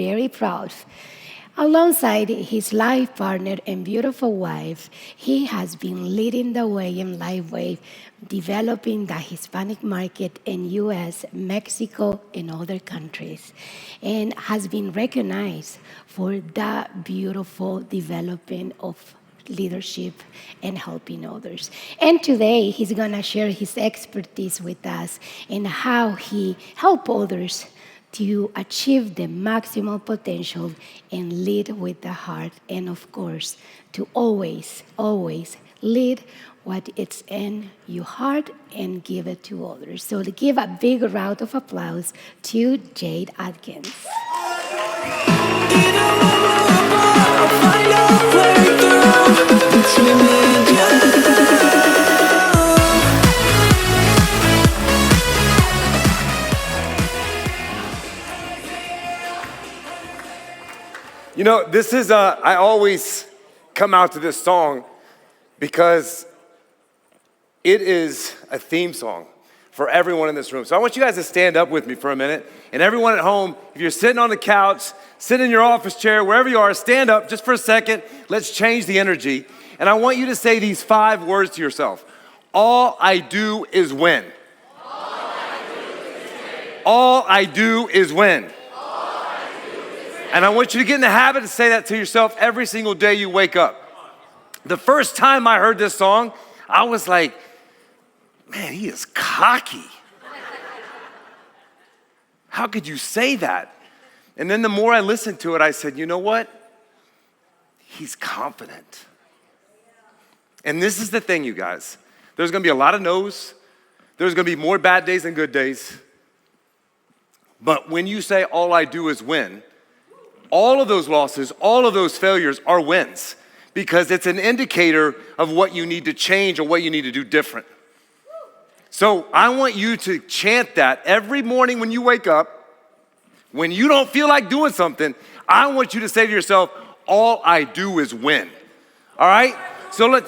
very proud. Alongside his life partner and beautiful wife, he has been leading the way in Lifeway, developing the Hispanic market in US, Mexico, and other countries, and has been recognized for that beautiful development of leadership and helping others. And today, he's gonna share his expertise with us and how he helped others to achieve the maximal potential and lead with the heart. And of course, to always, always lead what is in your heart and give it to others. So to give a big round of applause to Jade Adkins. You know, this is, I always come out to this song because it is a theme song for everyone in this room. So I want you guys to stand up with me for a minute. And everyone at home, if you're sitting on the couch, sit in your office chair, wherever you are, stand up just for a second. Let's change the energy. And I want you to say these 5 words to yourself. All I do is win. All I do is win. And I want you to get in the habit of say that to yourself every single day you wake up. The first time I heard this song, I was like, man, he is cocky. How could you say that? And then the more I listened to it, I said, you know what? He's confident. And this is the thing, you guys. There's gonna be a lot of no's. There's gonna be more bad days than good days. But when you say all I do is win, all of those losses, all of those failures are wins because it's an indicator of what you need to change or what you need to do different. So I want you to chant that every morning when you wake up. When you don't feel like doing something, I want you to say to yourself, all I do is win. All right? So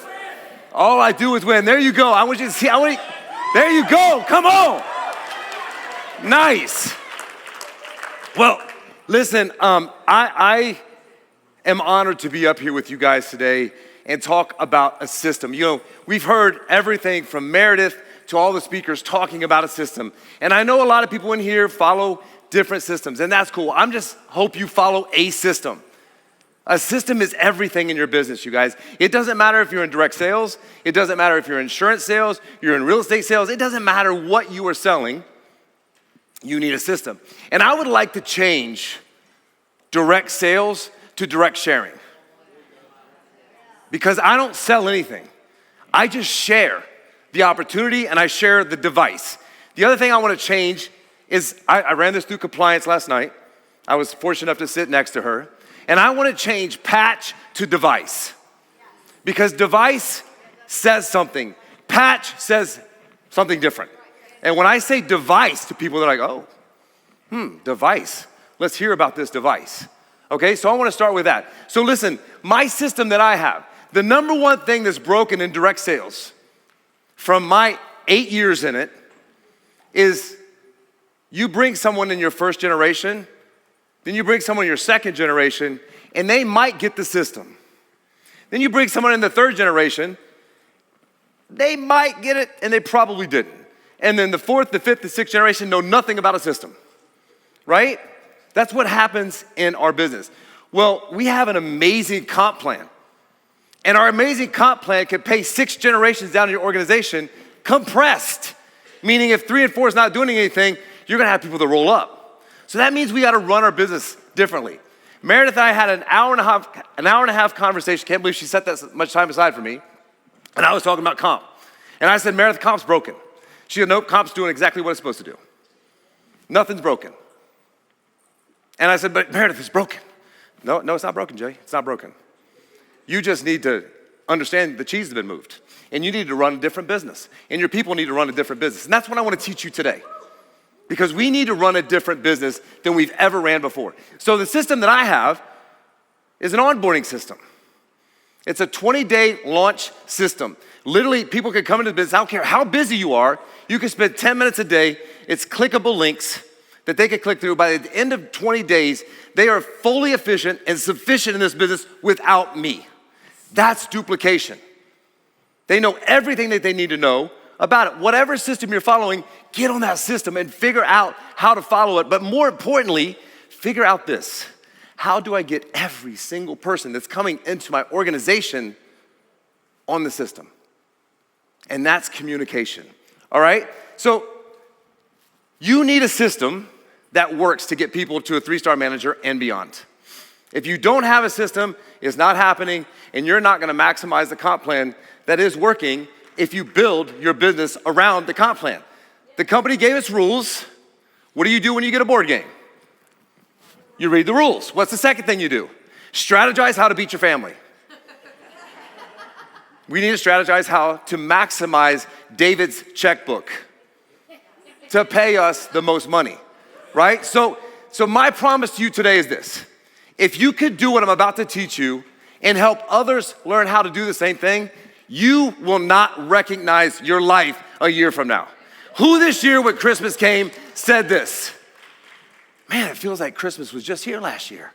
all I do is win. There you go. I want you to see, there you go. Come on. Nice. Well, listen, I am honored to be up here with you guys today and talk about a system. You know, we've heard everything from Meredith to all the speakers talking about a system. And I know a lot of people in here follow different systems, and that's cool. I'm just hope you follow a system. A system is everything in your business, you guys. It doesn't matter if you're in direct sales. It doesn't matter if you're in insurance sales, you're in real estate sales. It doesn't matter what you are selling. You need a system. And I would like to change direct sales to direct sharing. Because I don't sell anything. I just share the opportunity and I share the device. The other thing I want to change is I ran this through compliance last night. I was fortunate enough to sit next to her. And I want to change patch to device. Because device says something. Patch says something different. And when I say device to people, they're like, oh, device. Let's hear about this device. Okay, so I want to start with that. So listen, my system that I have, the number one thing that's broken in direct sales from my 8 years in it is you bring someone in your first generation, then you bring someone in your second generation, and they might get the system. Then you bring someone in the third generation, they might get it, and they probably didn't. And then the fourth, the fifth, the sixth generation know nothing about a system, right? That's what happens in our business. Well, we have an amazing comp plan. And our amazing comp plan can pay 6 generations down in your organization compressed. Meaning if 3 and 4 is not doing anything, you're gonna have people that roll up. So that means we gotta run our business differently. Meredith and I had an hour and a half conversation. Can't believe she set that much time aside for me. And I was talking about comp. And I said, Meredith, comp's broken. She said, nope, comp's doing exactly what it's supposed to do. Nothing's broken. And I said, but Meredith, it's broken. No, it's not broken, Jay. It's not broken. You just need to understand the cheese has been moved. And you need to run a different business. And your people need to run a different business. And that's what I want to teach you today. Because we need to run a different business than we've ever ran before. So the system that I have is an onboarding system. It's a 20-day launch system. Literally, people can come into the business. I don't care how busy you are. You can spend 10 minutes a day. It's clickable links that they could click through. By the end of 20 days, they are fully efficient and sufficient in this business without me. That's duplication. They know everything that they need to know about it. Whatever system you're following, get on that system and figure out how to follow it. But more importantly, figure out this. How do I get every single person that's coming into my organization on the system? And that's communication, all right? So you need a system that works to get people to a 3-star manager and beyond. If you don't have a system, it's not happening, and you're not gonna maximize the comp plan that is working if you build your business around the comp plan. The company gave us rules. What do you do when you get a board game? You read the rules. What's the second thing you do? Strategize how to beat your family. We need to strategize how to maximize David's checkbook to pay us the most money, right? So my promise to you today is this. If you could do what I'm about to teach you and help others learn how to do the same thing, you will not recognize your life a year from now. Who this year when Christmas came said this? Man, it feels like Christmas was just here last year.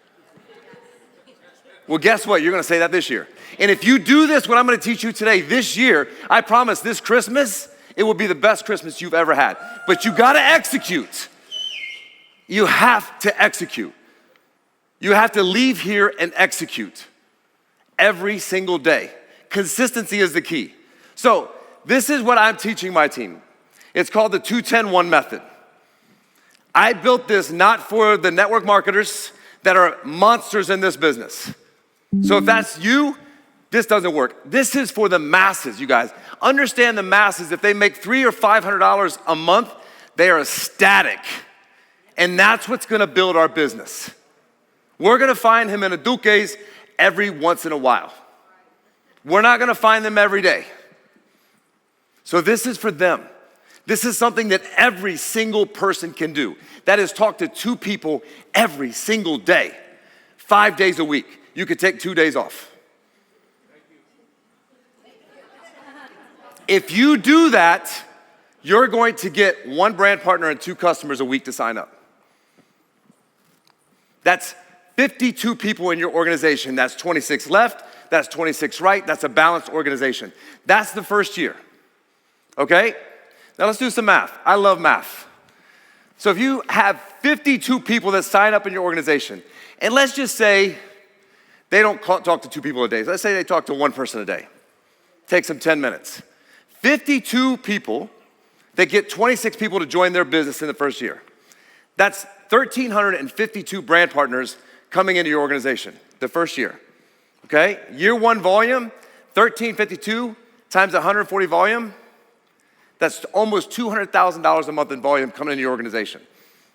Well, guess what? You're gonna say that this year. And if you do this, what I'm gonna teach you today, this year, I promise this Christmas, it will be the best Christmas you've ever had. But you gotta execute. You have to execute. You have to leave here and execute every single day. Consistency is the key. So this is what I'm teaching my team. It's called the 2-10-1 method. I built this not for the network marketers that are monsters in this business. So if that's you, this doesn't work. This is for the masses, you guys. Understand the masses, if they make $300 or $500 a month, they are ecstatic. And that's what's gonna build our business. We're gonna find him in a Duques every once in a while. We're not gonna find them every day. So this is for them. This is something that every single person can do. That is talk to 2 people every single day, 5 days a week. You could take 2 days off. If you do that, you're going to get 1 brand partner and 2 customers a week to sign up. That's 52 people in your organization. That's 26 left, that's 26 right, that's a balanced organization. That's the first year, okay? Now let's do some math. I love math. So if you have 52 people that sign up in your organization, and let's just say they don't talk to 2 people a day. Let's say they talk to 1 person a day. Takes them 10 minutes. 52 people that get 26 people to join their business in the first year. That's 1,352 brand partners coming into your organization the first year, okay? Year 1 volume, 1,352 times 140 volume, that's almost $200,000 a month in volume coming into your organization.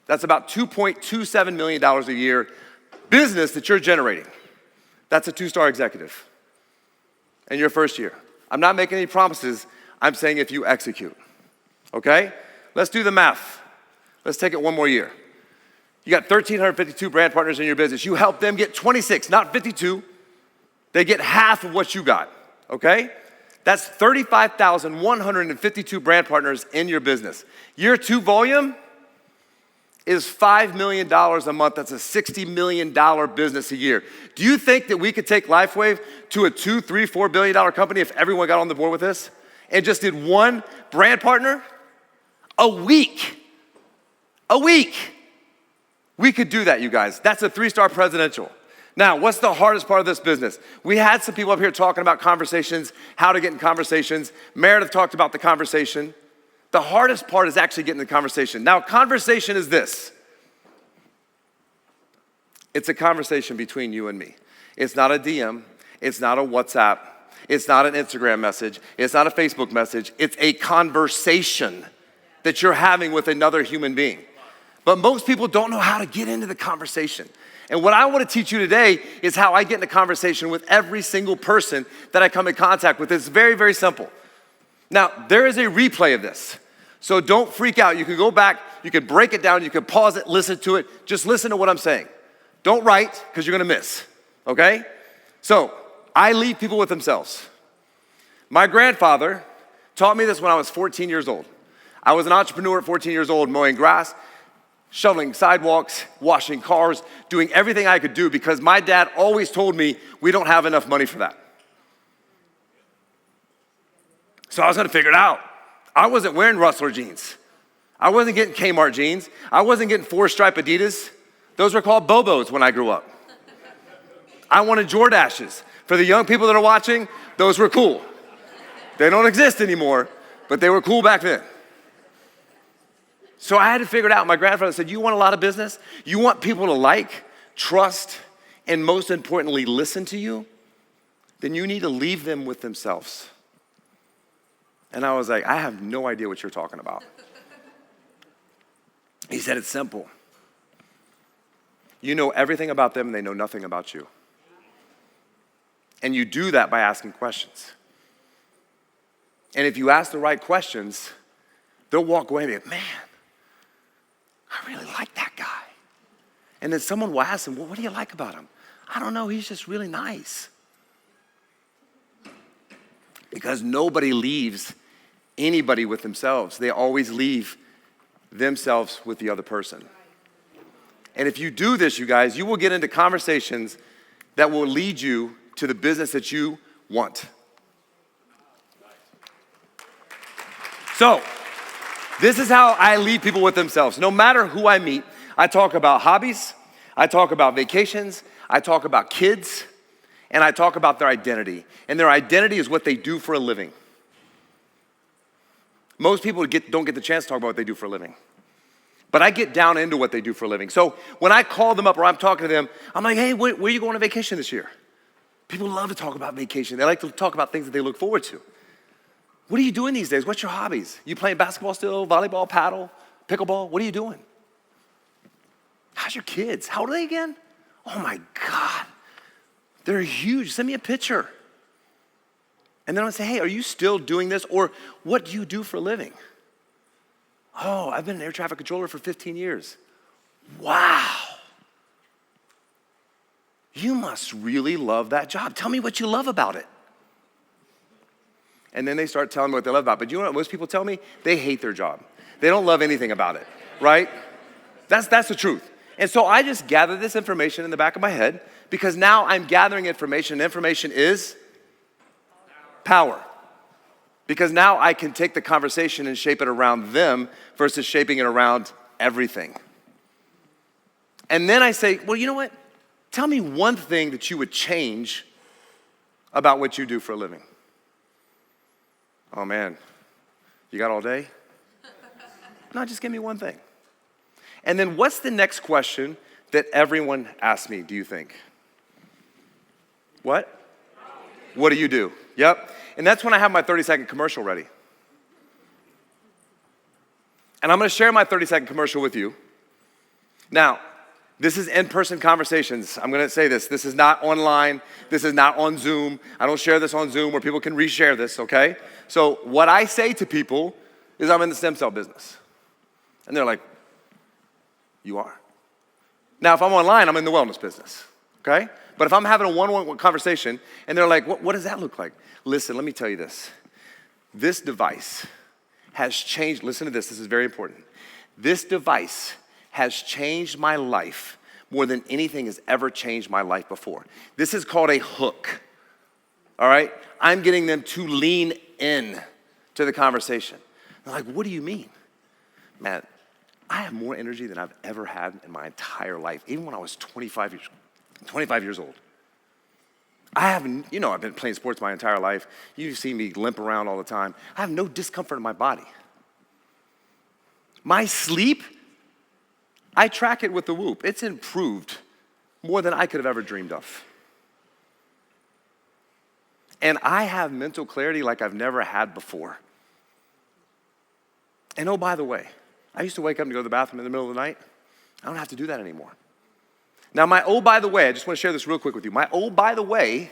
That's about $2.27 million a year business that you're generating. That's a 2-star executive in your first year. I'm not making any promises. I'm saying if you execute, okay? Let's do the math. Let's take it 1 more year. You got 1,352 brand partners in your business. You help them get 26, not 52. They get half of what you got, okay? That's 35,152 brand partners in your business. Year 2 volume is $5 million a month. That's a $60 million business a year. Do you think that we could take LifeWave to a $2, $3, $4 billion company if everyone got on the board with this and just did 1 brand partner a week? A week. We could do that, you guys. That's a 3-star presidential. Now, what's the hardest part of this business? We had some people up here talking about conversations, how to get in conversations. Meredith talked about the conversation. The hardest part is actually getting the conversation. Now, conversation is this. It's a conversation between you and me. It's not a DM. It's not a WhatsApp. It's not an Instagram message. It's not a Facebook message. It's a conversation that you're having with another human being. But most people don't know how to get into the conversation. And what I want to teach you today is how I get in a conversation with every single person that I come in contact with. It's very, very simple. Now, there is a replay of this. So don't freak out. You can go back, you can break it down, you can pause it, listen to it. Just listen to what I'm saying. Don't write, because you're going to miss, okay? So I leave people with themselves. My grandfather taught me this when I was 14 years old. I was an entrepreneur at 14 years old, mowing grass. shoveling sidewalks, washing cars, doing everything I could do because my dad always told me we don't have enough money for that. So I was gonna figure it out. I wasn't wearing Rustler jeans. I wasn't getting Kmart jeans. I wasn't getting 4-stripe Adidas. Those were called Bobos when I grew up. I wanted Jordashes. For the young people that are watching, those were cool. They don't exist anymore, but they were cool back then. So I had to figure it out. My grandfather said, you want a lot of business? You want people to like, trust, and most importantly, listen to you? Then you need to leave them with themselves. And I was like, I have no idea what you're talking about. He said, it's simple. You know everything about them and they know nothing about you. And you do that by asking questions. And if you ask the right questions, they'll walk away and be like, man, I really like that guy. And then someone will ask them, well, what do you like about him? I don't know, he's just really nice. Because nobody leaves anybody with themselves. They always leave themselves with the other person. And if you do this, you guys, you will get into conversations that will lead you to the business that you want. So, this is how I lead people with themselves. No matter who I meet, I talk about hobbies, I talk about vacations, I talk about kids, and I talk about their identity. And their identity is what they do for a living. Most people don't get the chance to talk about what they do for a living. But I get down into what they do for a living. So when I call them up or I'm talking to them, I'm like, hey, where are you going on vacation this year? People love to talk about vacation. They like to talk about things that they look forward to. What are you doing these days? What's your hobbies? You playing basketball still, volleyball, paddle, pickleball? What are you doing? How's your kids? How old are they again? Oh my God. They're huge. Send me a picture. And then I'm gonna say, hey, are you still doing this? Or what do you do for a living? Oh, I've been an air traffic controller for 15 years. Wow. You must really love that job. Tell me what you love about it. And then they start telling me what they love about it. But you know what most people tell me? They hate their job. They don't love anything about it, right? That's the truth. And so I just gather this information in the back of my head because now I'm gathering information. Information is power. Because now I can take the conversation and shape it around them versus shaping it around everything. And then I say, well, you know what? Tell me one thing that you would change about what you do for a living. Oh man, you got all day? No, just give me one thing. And then what's the next question that everyone asks me, do you think? What? What do you do? Yep. And that's when I have my 30-second commercial ready. And I'm gonna share my 30-second commercial with you. Now, this is in-person conversations. I'm gonna say this. This is not online. This is not on Zoom. I don't share this on Zoom where people can reshare this, okay? So what I say to people is I'm in the stem cell business. And they're like, you are? Now, if I'm online, I'm in the wellness business, okay? But if I'm having a one-on-one conversation and they're like, what does that look like? Listen, let me tell you this. This device has changed, listen to this is very important. This device has changed my life more than anything has ever changed my life before. This is called a hook, all right? I'm getting them to lean in to the conversation. They're like, what do you mean? Man, I have more energy than I've ever had in my entire life, even when I was 25 years old. I've been playing sports my entire life. You see me limp around all the time. I have no discomfort in my body. My sleep, I track it with the Whoop. It's improved more than I could have ever dreamed of. And I have mental clarity like I've never had before. And oh, by the way, I used to wake up and go to the bathroom in the middle of the night. I don't have to do that anymore. Now, my oh, by the way, I just want to share this real quick with you. My oh, by the way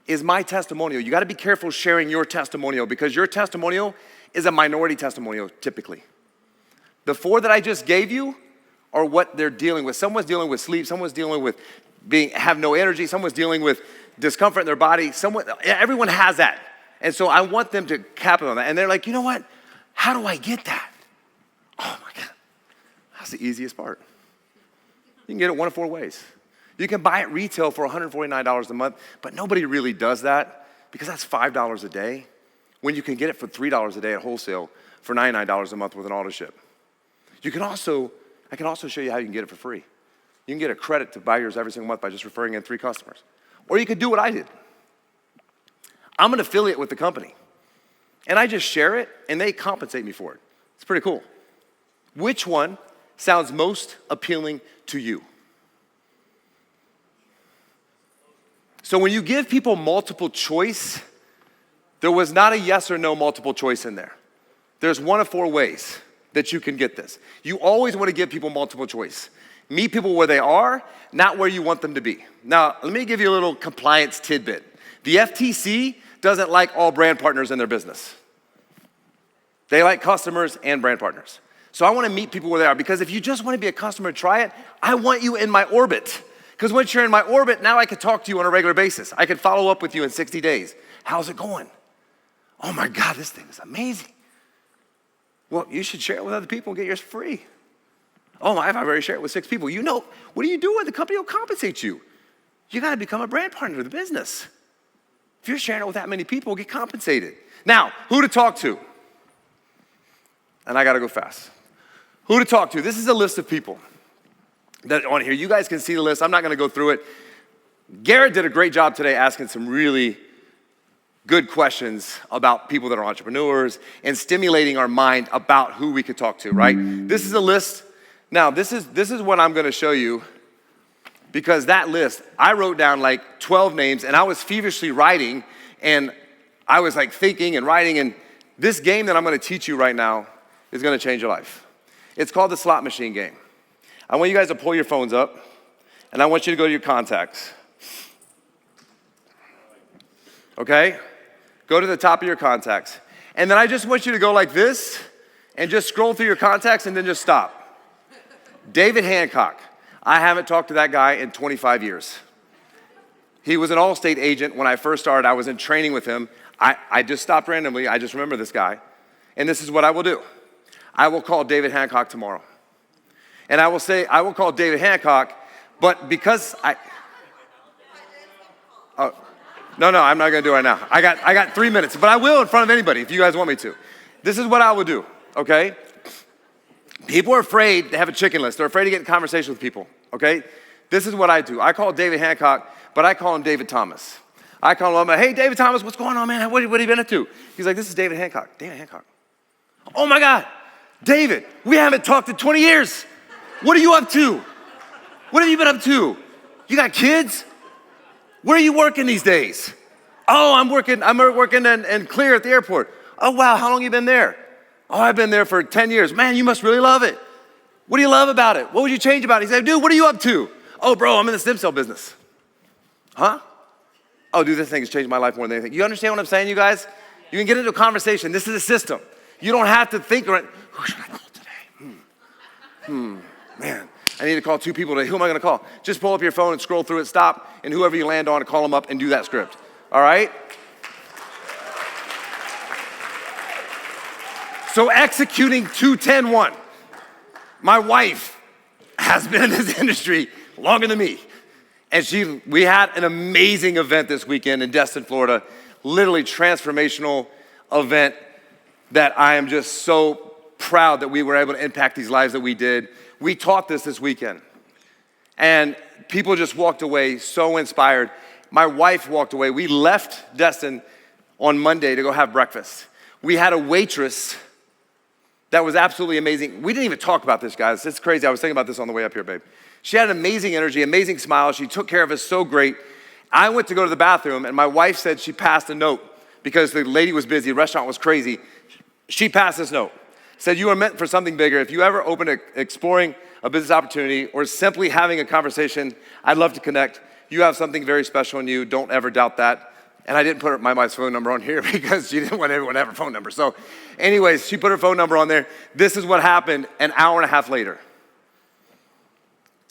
is my testimonial. You got to be careful sharing your testimonial because your testimonial is a minority testimonial typically. The 4 that I just gave you are what they're dealing with. Someone's dealing with sleep. Someone's dealing with have no energy. Someone's dealing with discomfort in their body. Everyone has that. And so I want them to capitalize on that. And they're like, you know what? How do I get that? Oh my God. That's the easiest part. You can get it one of four ways. You can buy it retail for $149 a month, but nobody really does that because that's $5 a day when you can get it for $3 a day at wholesale for $99 a month with an auto ship. I can also show you how you can get it for free. You can get a credit to buy yours every single month by just referring in 3 customers. Or you could do what I did. I'm an affiliate with the company, and I just share it, and they compensate me for it. It's pretty cool. Which one sounds most appealing to you? So when you give people multiple choice, there was not a yes or no multiple choice in there. There's one of 4 ways that you can get this. You always want to give people multiple choice. Meet people where they are, not where you want them to be. Now, let me give you a little compliance tidbit. The FTC doesn't like all brand partners in their business. They like customers and brand partners. So I want to meet people where they are, because if you just want to be a customer and try it, I want you in my orbit. Because once you're in my orbit, now I can talk to you on a regular basis. I can follow up with you in 60 days. How's it going? Oh my God, this thing is amazing. Well, you should share it with other people and get yours free. Oh my, I've already shared it with 6 people. You know, what are you doing? The company will compensate you. You got to become a brand partner of the business. If you're sharing it with that many people, get compensated. Now, who to talk to? And I got to go fast. Who to talk to? This is a list of people that are on here. You guys can see the list. I'm not going to go through it. Garrett did a great job today asking some really good questions about people that are entrepreneurs and stimulating our mind about who we could talk to, right? This is a list. Now, this is what I'm going to show you, because that list, I wrote down like 12 names, and I was feverishly writing, and I was like thinking and writing, and this game that I'm going to teach you right now is going to change your life. It's called the slot machine game. I want you guys to pull your phones up, and I want you to go to your contacts. Okay? Go to the top of your contacts. And then I just want you to go like this and just scroll through your contacts and then just stop. David Hancock. I haven't talked to that guy in 25 years. He was an Allstate agent when I first started. I was in training with him. I just stopped randomly. I just remember this guy. And this is what I will do. I will call David Hancock tomorrow. And I will say, I will call David Hancock, but because no, I'm not gonna do it right now. I got 3 minutes, but I will in front of anybody if you guys want me to. This is what I will do, okay? People are afraid to have a chicken list. They're afraid to get in conversation with people, okay? This is what I do. I call David Hancock, but I call him David Thomas. I call him, hey, David Thomas, what's going on, man? What have you been up to? He's like, this is David Hancock. David Hancock. Oh my God, David, we haven't talked in 20 years. What are you up to? What have you been up to? You got kids? Where are you working these days? Oh, I'm working in Clear at the airport. Oh, wow, how long have you been there? Oh, I've been there for 10 years. Man, you must really love it. What do you love about it? What would you change about it? He said, dude, what are you up to? Oh, bro, I'm in the stem cell business. Huh? Oh, dude, this thing has changed my life more than anything. You understand what I'm saying, you guys? You can get into a conversation. This is a system. You don't have to think, who should I call today? Man, I need to call 2 people today. Who am I gonna call? Just pull up your phone and scroll through it, stop, and whoever you land on, call them up and do that script. All right? So executing 2-10-1. My wife has been in this industry longer than me. And we had an amazing event this weekend in Destin, Florida. Literally transformational event that I am just so proud that we were able to impact these lives that we did. We taught this weekend. And people just walked away so inspired. My wife walked away. We left Destin on Monday to go have breakfast. We had a waitress that was absolutely amazing. We didn't even talk about this, guys. It's crazy. I was thinking about this on the way up here, babe. She had an amazing energy, amazing smile. She took care of us so great. I went to go to the bathroom, and my wife said she passed a note because the lady was busy. The restaurant was crazy. She passed this note. Said, you are meant for something bigger. If you ever open exploring a business opportunity or simply having a conversation, I'd love to connect. You have something very special in you. Don't ever doubt that. And I didn't put my wife's phone number on here because she didn't want everyone to have her phone number. So anyways, she put her phone number on there. This is what happened an hour and a half later.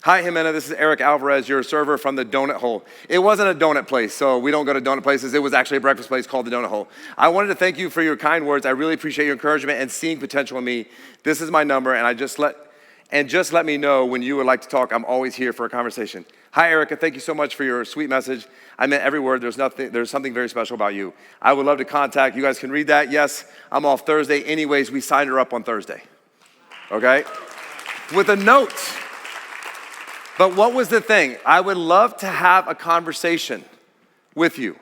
Hi, Jimena, this is Eric Alvarez, your server from the Donut Hole. It wasn't a donut place, so we don't go to donut places. It was actually a breakfast place called the Donut Hole. I wanted to thank you for your kind words. I really appreciate your encouragement and seeing potential in me. This is my number, and I just let And just let me know when you would like to talk. I'm always here for a conversation. Hi, Erica. Thank you so much for your sweet message. I meant every word. There's something very special about you. I would love to contact. You guys can read that. Yes, I'm off Thursday. Anyways, we signed her up on Thursday. Okay? With a note. But what was the thing? I would love to have a conversation with you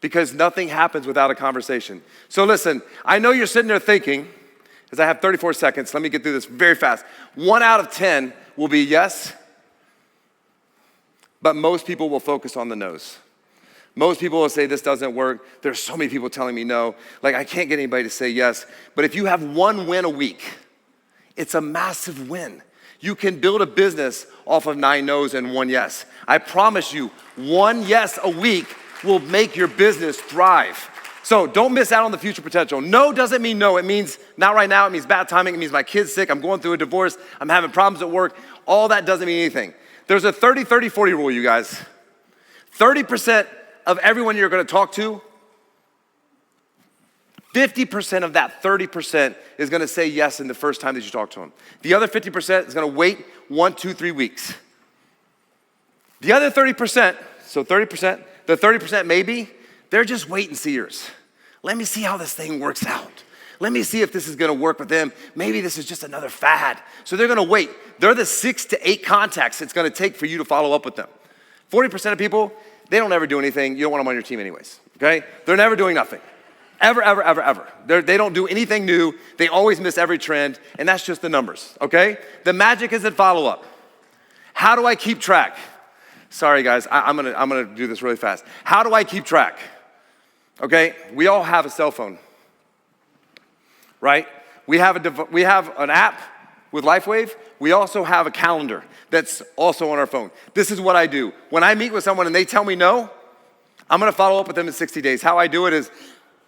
because nothing happens without a conversation. So listen, I know you're sitting there thinking, because I have 34 seconds, let me get through this very fast. 1 out of 10 will be yes, but most people will focus on the no's. Most people will say this doesn't work. There's so many people telling me no. Like I can't get anybody to say yes. But if you have 1 win a week, it's a massive win. You can build a business off of 9 no's and 1 yes. I promise you, 1 yes a week will make your business thrive. So don't miss out on the future potential. No doesn't mean no. It means not right now. It means bad timing. It means my kid's sick. I'm going through a divorce. I'm having problems at work. All that doesn't mean anything. There's a 30-30-40 rule, you guys. 30% of everyone you're going to talk to, 50% of that 30% is going to say yes in the first time that you talk to them. The other 50% is going to wait 1, 2, 3 weeks. The other 30%, so 30%, the 30% maybe, they're just wait and seers. Let me see how this thing works out. Let me see if this is gonna work with them. Maybe this is just another fad. So they're gonna wait. They're the 6 to 8 contacts it's gonna take for you to follow up with them. 40% of people, they don't ever do anything. You don't want them on your team anyways, okay? They're never doing nothing. Ever, ever, ever, ever. They don't do anything new. They always miss every trend, and that's just the numbers, okay? The magic is in follow-up. How do I keep track? Sorry, guys, I'm gonna do this really fast. How do I keep track? Okay, we all have a cell phone, right? We have an app with LifeWave. We also have a calendar that's also on our phone. This is what I do. When I meet with someone and they tell me no, I'm gonna follow up with them in 60 days. How I do it is,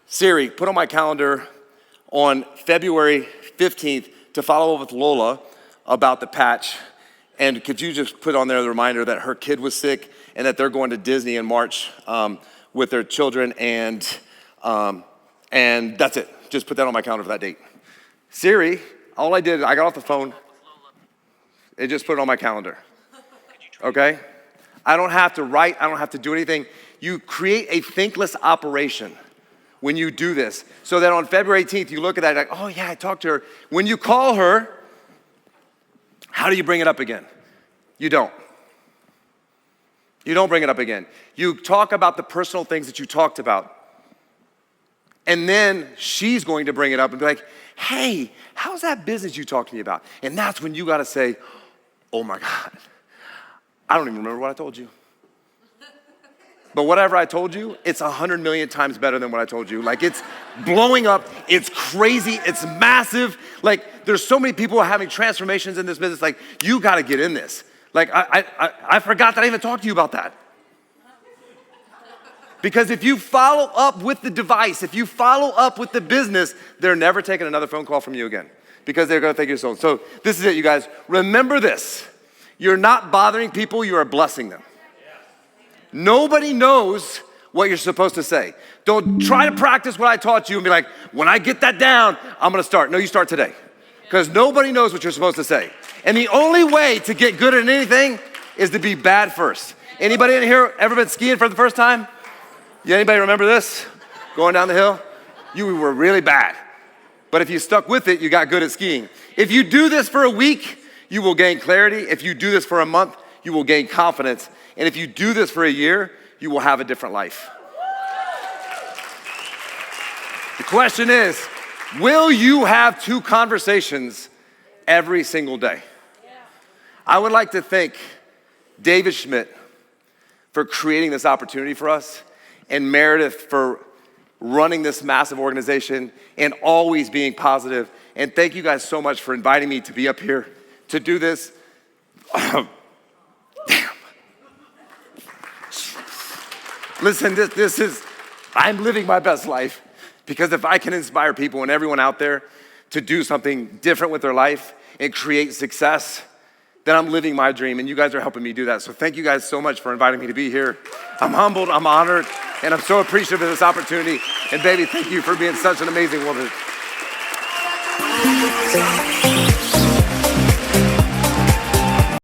Siri, put on my calendar on February 15th to follow up with Lola about the patch. And could you just put on there the reminder that her kid was sick and that they're going to Disney in March with their children, and that's it. Just put that on my calendar for that date. Siri, all I did, I got off the phone. It just put it on my calendar. Okay? I don't have to write. I don't have to do anything. You create a thinkless operation when you do this, so that on February 18th, you look at that like, oh yeah, I talked to her. When you call her, how do you bring it up again? You don't. You don't bring it up again. You talk about the personal things that you talked about. And then she's going to bring it up and be like, hey, how's that business you talked to me about? And that's when you got to say, oh my God, I don't even remember what I told you. But whatever I told you, it's 100 million times better than what I told you. Like, it's blowing up, it's crazy, it's massive. Like, there's so many people having transformations in this business. Like, you gotta get in this. Like, I forgot that I even talked to you about that. Because if you follow up with the device, if you follow up with the business, they're never taking another phone call from you again, because they're gonna think you're sold. So this is it, you guys. Remember this. You're not bothering people, you are blessing them. Nobody knows what you're supposed to say. Don't try to practice what I taught you and be like, when I get that down, I'm gonna start. No, you start today. Because nobody knows what you're supposed to say. And the only way to get good at anything is to be bad first. Anybody in here ever been skiing for the first time? Yeah, anybody remember this? Going down the hill? You were really bad. But if you stuck with it, you got good at skiing. If you do this for a week, you will gain clarity. If you do this for a month, you will gain confidence. And if you do this for a year, you will have a different life. The question is, will you have 2 conversations every single day? I would like to thank David Schmidt for creating this opportunity for us, and Meredith for running this massive organization and always being positive. And thank you guys so much for inviting me to be up here to do this. Damn. Listen, this is, I'm living my best life, because if I can inspire people and everyone out there to do something different with their life and create success, then I'm living my dream, and you guys are helping me do that. So thank you guys so much for inviting me to be here. I'm humbled, I'm honored, and I'm so appreciative of this opportunity. And baby, thank you for being such an amazing woman.